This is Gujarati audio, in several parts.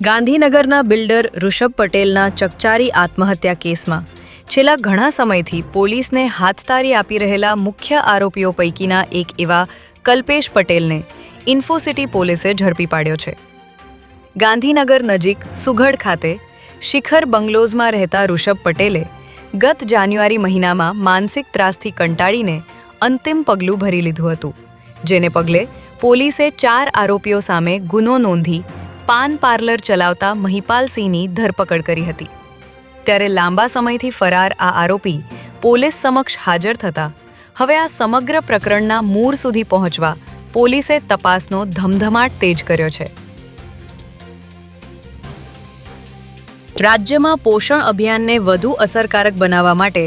ગાંધીનગરના બિલ્ડર ઋષભ પટેલના ચકચારી આત્મહત્યા કેસમાં છેલ્લા ઘણા સમયથી પોલીસને હાથતારી આપી રહેલા મુખ્ય આરોપીઓ પૈકીના એક એવા કલ્પેશ પટેલને ઇન્ફોસિટી પોલીસે ઝડપી પાડ્યો છે। ગાંધીનગર નજીક સુઘડ ખાતે શિખર બંગલોઝમાં રહેતા ઋષભ પટેલે ગત જાન્યુઆરી મહિનામાં માનસિક ત્રાસથી કંટાળીને અંતિમ પગલું ભરી લીધું હતું, જેને પગલે પોલીસે 4 આરોપીઓ સામે ગુનો નોંધી પાન પાર્લર ચલાવતા મહિપાલસિંહની ધરપકડ કરી હતી। ત્યારે લાંબા સમયથી ફરાર આ આરોપી પોલીસ સમક્ષ હાજર થતા હવે આ સમગ્ર પ્રકરણના મૂળ સુધી પહોંચવા પોલીસે તપાસનો ધમધમાટ તેજ કર્યો છે। રાજ્યમાં પોષણ અભિયાનને વધુ અસરકારક બનાવવા માટે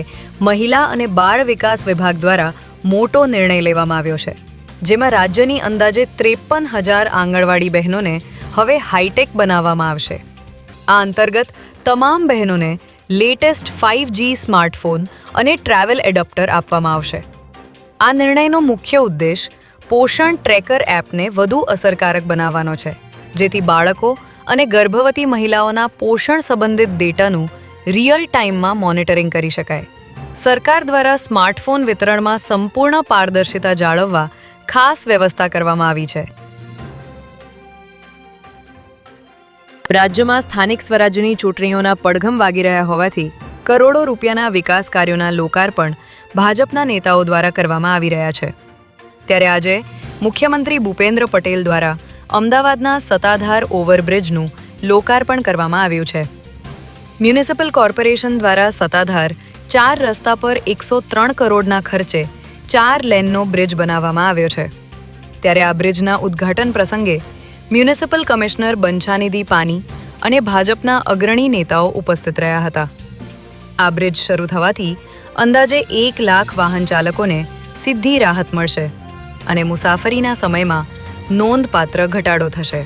મહિલા અને બાળ વિકાસ વિભાગ દ્વારા મોટો નિર્ણય લેવામાં આવ્યો છે, જેમાં રાજ્યની અંદાજે 53,000 આંગણવાડી બહેનોને હવે હાઈટેક બનાવવામાં આવશે। આ અંતર્ગત તમામ બહેનોને લેટેસ્ટ 5G સ્માર્ટફોન અને ટ્રાવેલ એડપ્ટર આપવામાં આવશે। આ નિર્ણયનો મુખ્ય ઉદ્દેશ પોષણ ટ્રેકર એપને વધુ અસરકારક બનાવવાનો છે, જેથી બાળકો અને ગર્ભવતી મહિલાઓના પોષણ સંબંધિત ડેટાનું રિયલ ટાઈમમાં મોનિટરિંગ કરી શકાય। સરકાર દ્વારા સ્માર્ટફોન વિતરણમાં સંપૂર્ણ પારદર્શિતા જાળવવા ખાસ વ્યવસ્થા કરવામાં આવી છે। રાજ્યમાં સ્થાનિક સ્વરાજ્યની ચૂંટણીઓના પડઘમ વાગી રહ્યા હોવાથી કરોડો રૂપિયાના વિકાસ કાર્યોના લોકાર્પણ ભાજપના નેતાઓ દ્વારા કરવામાં આવી રહ્યા છે। ત્યારે આજે મુખ્યમંત્રી ભૂપેન્દ્ર પટેલ દ્વારા અમદાવાદના સતાધાર ઓવરબ્રિજનું લોકાર્પણ કરવામાં આવ્યું છે। મ્યુનિસિપલ કોર્પોરેશન દ્વારા સતાધાર 4 રસ્તા પર 103 કરોડના ખર્ચે 4 લેનનો બ્રિજ બનાવવામાં આવ્યો છે। ત્યારે આ બ્રિજના ઉદ્ઘાટન પ્રસંગે મ્યુનિસિપલ કમિશનર બંછાનિધિ પાની અને ભાજપના અગ્રણી નેતાઓ ઉપસ્થિત રહ્યા હતા। આ બ્રિજ શરૂ થવાથી અંદાજે 1 લાખ વાહન ચાલકોને સીધી રાહત મળશે અને મુસાફરીના સમયમાં નોંધપાત્ર ઘટાડો થશે।